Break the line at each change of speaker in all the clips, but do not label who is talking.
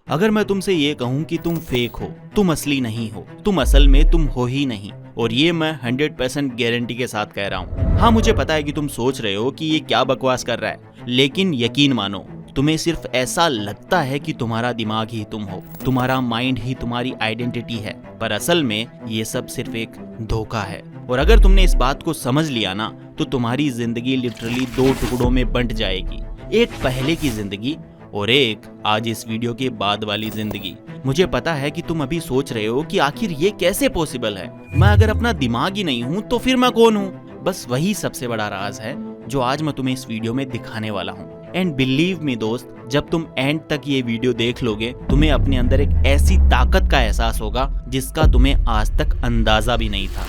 अगर मैं तुमसे ये कहूँ कि तुम फेक हो, तुम असली नहीं हो, तुम असल में तुम हो ही नहीं, और ये मैं 100% गारंटी के साथ कह रहा हूँ। हाँ, मुझे पता है कि तुम सोच रहे हो कि ये क्या बकवास कर रहा है, लेकिन यकीन मानो, तुम्हें सिर्फ ऐसा लगता है कि तुम्हारा दिमाग ही तुम हो, तुम्हारा माइंड ही तुम्हारी आइडेंटिटी है, पर असल में ये सब सिर्फ एक धोखा है। और अगर तुमने इस बात को समझ लिया ना, तो तुम्हारी जिंदगी लिटरली 2 टुकड़ों में बंट जाएगी, एक पहले की जिंदगी और एक आज इस वीडियो के बाद वाली जिंदगी। मुझे पता है कि तुम अभी सोच रहे हो कि आखिर ये कैसे पॉसिबल है, मैं अगर अपना दिमाग ही नहीं हूँ तो फिर मैं कौन हूँ। बस वही सबसे बड़ा राज है जो आज मैं तुम्हें इस वीडियो में दिखाने वाला हूँ। एंड बिलीव मी दोस्त, जब तुम एंड तक ये वीडियो देख लोगे, तुम्हें अपने अंदर एक ऐसी ताकत का एहसास होगा जिसका तुम्हें आज तक अंदाजा भी नहीं था।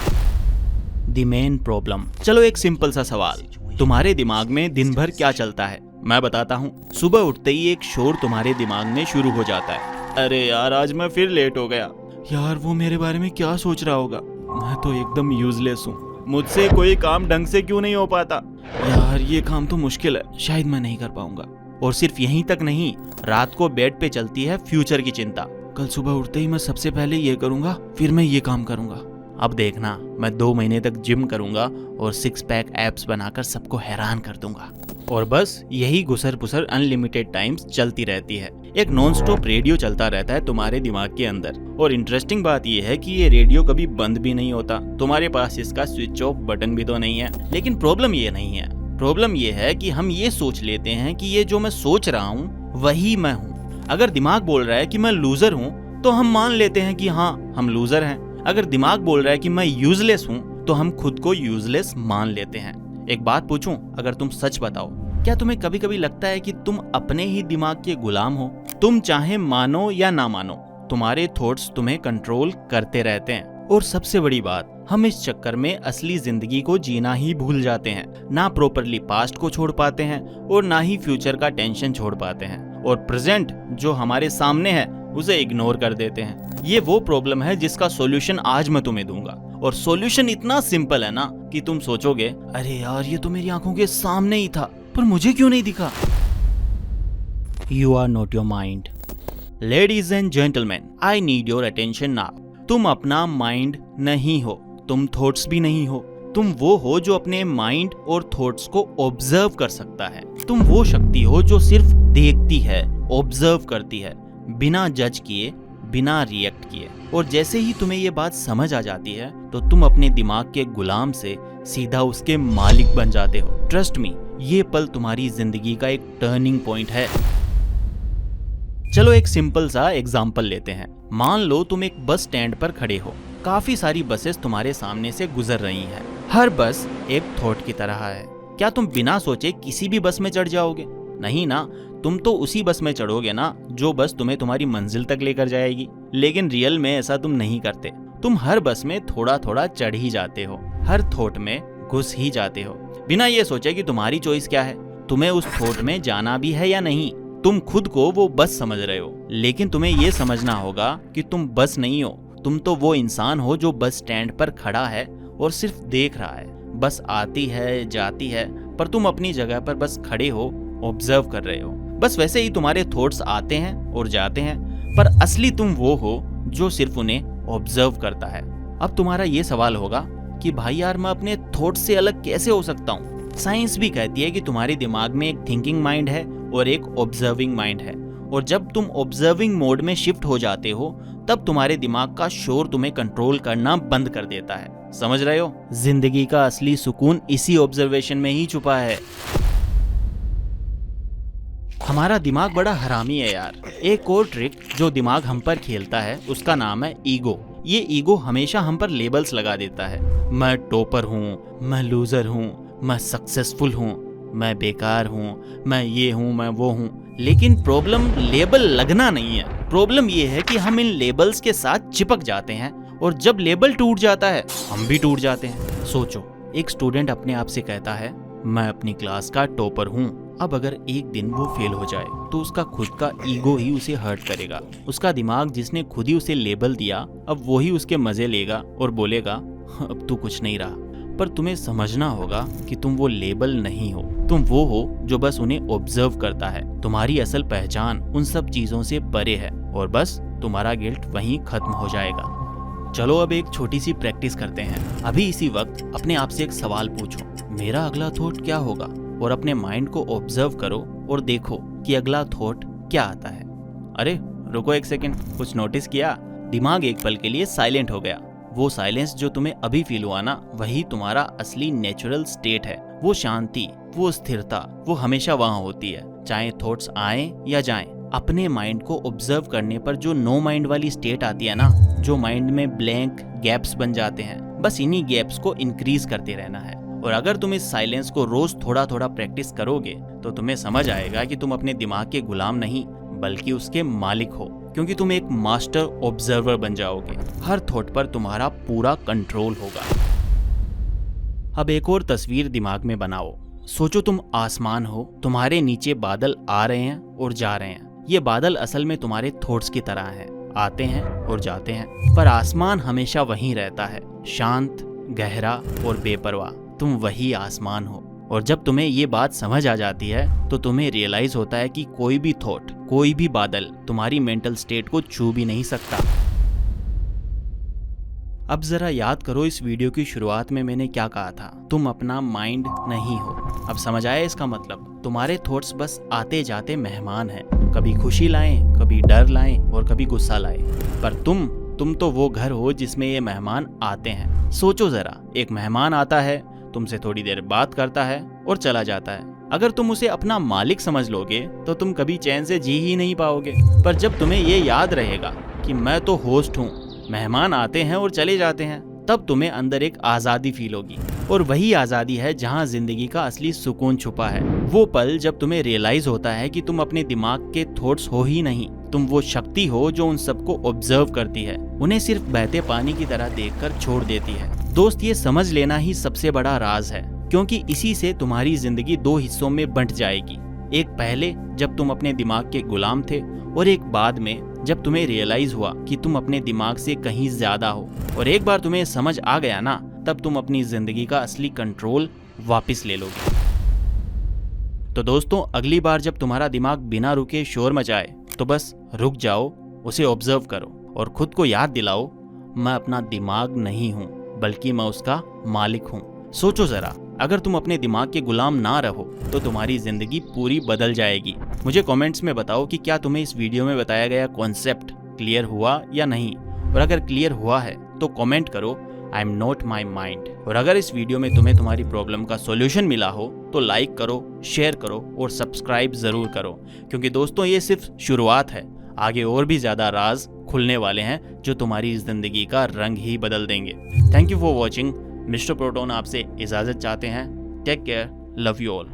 The main problem. चलो एक सिंपल सा सवाल, तुम्हारे दिमाग में दिन भर क्या चलता है? मैं बताता हूँ। सुबह उठते ही एक शोर तुम्हारे दिमाग में शुरू हो जाता है, अरे यार आज मैं फिर लेट हो गया, यार वो मेरे बारे में क्या सोच रहा होगा, मैं तो एकदम यूजलेस हूँ, मुझसे कोई काम ढंग से क्यों नहीं हो पाता, यार ये काम तो मुश्किल है, शायद मैं नहीं कर पाऊंगा। और सिर्फ यहीं तक नहीं, रात को बेड पे चलती है फ्यूचर की चिंता, कल सुबह उठते ही मैं सबसे पहले ये करूंगा, फिर मैं ये काम करूंगा। अब देखना, मैं 2 महीने तक जिम करूंगा और 6 पैक एब्स बनाकर सबको हैरान कर दूंगा। और बस यही घुसर पुसर अनलिमिटेड टाइम्स चलती रहती है। एक नॉन स्टॉप रेडियो चलता रहता है तुम्हारे दिमाग के अंदर। और इंटरेस्टिंग बात यह है कि ये रेडियो कभी बंद भी नहीं होता, तुम्हारे पास इसका स्विच ऑफ बटन भी तो नहीं है। लेकिन प्रॉब्लम ये नहीं है, प्रॉब्लम ये है कि हम ये सोच लेते हैं कि ये जो मैं सोच रहा हूँ वही मैं हूँ। अगर दिमाग बोल रहा है कि मैं लूजर हूँ तो हम मान लेते हैं कि हाँ हम लूजर हैं। अगर दिमाग बोल रहा है कि मैं यूजलेस हूँ तो हम खुद को यूजलेस मान लेते हैं। एक बात पूछूं, अगर तुम सच बताओ, क्या तुम्हें कभी कभी लगता है कि तुम अपने ही दिमाग के गुलाम हो? तुम चाहे मानो या ना मानो, तुम्हारे थॉट्स तुम्हें कंट्रोल करते रहते हैं। और सबसे बड़ी बात, हम इस चक्कर में असली जिंदगी को जीना ही भूल जाते हैं। ना प्रॉपरली पास्ट को छोड़ पाते हैं और ना ही फ्यूचर का टेंशन छोड़ पाते हैं, और प्रेजेंट जो हमारे सामने है उसे इग्नोर कर देते हैं। ये वो प्रॉब्लम है जिसका सॉल्यूशन आज मैं तुम्हें दूंगा। और सॉल्यूशन इतना सिंपल है ना कि तुम सोचोगे, अरे यार ये तो मेरी आंखों के सामने ही था, पर मुझे क्यों नहीं दिखा। You are not your mind. Ladies and gentleman, I need your attention now. तुम अपना माइंड नहीं हो, तुम थॉट्स भी नहीं हो, तुम वो हो जो अपने माइंड और थॉट्स को ऑब्जर्व कर सकता है। तुम वो शक्ति हो जो सिर्फ देखती है, ऑब्जर्व करती है, बिना जज किए, बिना रिएक्ट किए। और जैसे ही तुम्हें ये बात समझ आ जाती है तो तुम अपने दिमाग के गुलाम से सीधा उसके मालिक बन जाते हो। ट्रस्ट मी, ये पल तुम्हारी जिंदगी का एक टर्निंग पॉइंट है। चलो एक सिंपल सा एग्जांपल लेते हैं। मान लो तुम एक बस स्टैंड पर खड़े हो, काफी सारी बसेस तुम्हारे सामने से गुजर रही हैं। हर बस एक थॉट की तरह है। क्या तुम बिना सोचे किसी भी बस में चढ़ जाओगे? नहीं ना, तुम तो उसी बस में चढ़ोगे ना जो बस तुम्हें तुम्हारी मंजिल तक लेकर जाएगी। लेकिन रियल में ऐसा तुम नहीं करते। तुम हर बस में थोड़ा थोड़ा चढ़ ही जाते हो, हर थॉट में घुस ही जाते हो, बिना ये सोचे कि तुम्हारी चॉइस क्या है, तुम्हें उस थॉट में जाना भी है या नहीं। तुम खुद को वो बस समझ रहे हो, लेकिन तुम्हें ये समझना होगा कि तुम बस नहीं हो, तुम तो वो इंसान हो जो बस स्टैंड पर खड़ा है और सिर्फ देख रहा है। बस आती है जाती है, पर तुम अपनी जगह पर बस खड़े हो, ऑब्जर्व कर रहे हो। बस वैसे ही तुम्हारे थॉट्स आते हैं और जाते हैं, पर असली तुम वो हो जो सिर्फ उन्हें ऑब्जर्व करता है। अब तुम्हारा ये सवाल होगा कि भाई यार मैं अपने थॉट्स से अलग कैसे हो सकता हूँ? साइंस भी कहती है कि तुम्हारे दिमाग में एक थिंकिंग माइंड है और एक ऑब्जर्विंग माइंड है। और जब तुम ऑब्जर्विंग मोड में शिफ्ट हो जाते हो तब तुम्हारे दिमाग का शोर तुम्हें कंट्रोल करना बंद कर देता है। समझ रहे हो? जिंदगी का असली सुकून इसी ऑब्जर्वेशन में ही छुपा है। हमारा दिमाग बड़ा हरामी है यार। एक और ट्रिक जो दिमाग हम पर खेलता है उसका नाम है ईगो। ये ईगो हमेशा हम पर लेबल्स लगा देता है। मैं टॉपर हूँ, मैं लूजर हूँ, मैं सक्सेसफुल हूँ, मैं बेकार हूँ, मैं ये हूँ, मैं वो हूँ। लेकिन प्रॉब्लम लेबल लगना नहीं है, प्रॉब्लम ये है कि हम इन लेबल्स के साथ चिपक जाते हैं और जब लेबल टूट जाता है हम भी टूट जाते हैं। सोचो, एक स्टूडेंट अपने आप से कहता है मैं अपनी क्लास का टॉपर हूँ। अब अगर एक दिन वो फेल हो जाए तो उसका खुद का ईगो ही उसे हर्ट करेगा। उसका दिमाग जिसने खुद ही उसे लेबल दिया अब वो ही उसके मजे लेगा और बोलेगा अब तू कुछ नहीं रहा। पर तुम्हें समझना होगा कि तुम वो लेबल नहीं हो, तुम वो हो जो बस उन्हें ऑब्जर्व करता है। तुम्हारी असल पहचान उन सब चीजों से परे है और बस तुम्हारा गिल्ट वहीं खत्म हो जाएगा। चलो अब एक छोटी सी प्रैक्टिस करते हैं। अभी इसी वक्त अपने आप से एक सवाल पूछो, मेरा अगला थॉट क्या होगा, और अपने माइंड को ऑब्जर्व करो और देखो कि अगला थॉट क्या आता है। अरे रुको एक सेकंड, कुछ नोटिस किया? दिमाग एक पल के लिए साइलेंट हो गया। वो साइलेंस जो तुम्हें अभी फील हुआ ना, वही तुम्हारा असली नेचुरल स्टेट है। वो शांति, वो स्थिरता, वो हमेशा वहां होती है, चाहे थॉट्स आए या जाएं। अपने माइंड को ऑब्जर्व करने पर जो नो माइंड वाली स्टेट आती है ना, जो माइंड में ब्लैंक गैप्स बन जाते हैं, बस इन्हीं गैप्स को इंक्रीज करते रहना है। और अगर तुम इस साइलेंस को रोज थोड़ा थोड़ा प्रैक्टिस करोगे तो तुम्हें समझ आएगा कि तुम अपने दिमाग के गुलाम नहीं बल्कि उसके मालिक हो, क्योंकि तुम एक मास्टर ऑब्जर्वर बन जाओगे। हर थॉट पर तुम्हारा पूरा कंट्रोल होगा। अब एक और तस्वीर दिमाग में बनाओ। सोचो तुम आसमान हो, तुम्हारे नीचे बादल आ रहे हैं और जा रहे हैं। ये बादल असल में तुम्हारे थॉट्स की तरह हैं, आते हैं और जाते हैं, पर आसमान हमेशा वहीं रहता है, शांत, गहरा और बेपरवाह। तुम वही आसमान हो। और जब तुम्हें ये बात समझ आ जाती है तो तुम्हें रियलाइज होता है कि कोई भी थॉट, कोई भी बादल तुम्हारी मेंटल स्टेट को छू भी नहीं सकता। अब जरा याद करो, इस वीडियो की शुरुआत में मैंने क्या कहा था? तुम अपना माइंड नहीं हो। अब समझ आया इसका मतलब? तुम्हारे थॉट्स बस आते जाते मेहमान हैं, कभी खुशी लाएं, कभी डर लाएं और कभी गुस्सा लाएं, पर तुम तो वो घर हो जिसमें ये मेहमान आते हैं। सोचो जरा, एक मेहमान आता है, तुमसे थोड़ी देर बात करता है और चला जाता है। अगर तुम उसे अपना मालिक समझ लोगे तो तुम कभी चैन से जी ही नहीं पाओगे। पर जब तुम्हें ये याद रहेगा कि मैं तो होस्ट हूँ, मेहमान आते हैं और चले जाते हैं, तब तुम्हें अंदर एक आजादी फील होगी। और वही आजादी है जहाँ जिंदगी का असली सुकून छुपा है। वो पल जब तुम्हें रियलाइज होता है कि तुम अपने दिमाग के थॉट्स हो ही नहीं, तुम वो शक्ति हो जो उन सबको ऑब्जर्व करती है, उन्हें सिर्फ बहते पानी की तरह देखकर छोड़ देती है। दोस्त, ये समझ लेना ही सबसे बड़ा राज है, क्योंकि इसी से तुम्हारी जिंदगी दो हिस्सों में बंट जाएगी। एक पहले जब तुम अपने दिमाग के गुलाम थे, और एक बाद में जब तुम्हें रियलाइज हुआ कि तुम अपने दिमाग से कहीं ज्यादा हो। और एक बार तुम्हें समझ आ गया ना, तब तुम अपनी जिंदगी का असली कंट्रोल वापस ले लोगे। तो दोस्तों, अगली बार जब तुम्हारा दिमाग बिना रुके शोर मचाए तो बस रुक जाओ, उसे ऑब्जर्व करो और खुद को याद दिलाओ, मैं अपना दिमाग नहीं हूँ बल्कि मैं उसका मालिक हूँ। सोचो जरा, अगर तुम अपने दिमाग के गुलाम ना रहो तो तुम्हारी जिंदगी पूरी बदल जाएगी। मुझे कमेंट्स में बताओ कि क्या तुम्हें इस वीडियो में बताया गया कॉन्सेप्ट क्लियर हुआ या नहीं, और अगर क्लियर हुआ है तो कमेंट करो I am not my mind. और अगर इस वीडियो में तुम्हें तुम्हारी प्रॉब्लम का सॉल्यूशन मिला हो तो लाइक करो, शेयर करो और सब्सक्राइब जरूर करो, क्योंकि दोस्तों ये सिर्फ शुरुआत है। आगे और भी ज्यादा राज खुलने वाले हैं जो तुम्हारी जिंदगी का रंग ही बदल देंगे। Thank you for watching. Mister proton आपसे इजाजत चाहते हैं। Take care, love you all.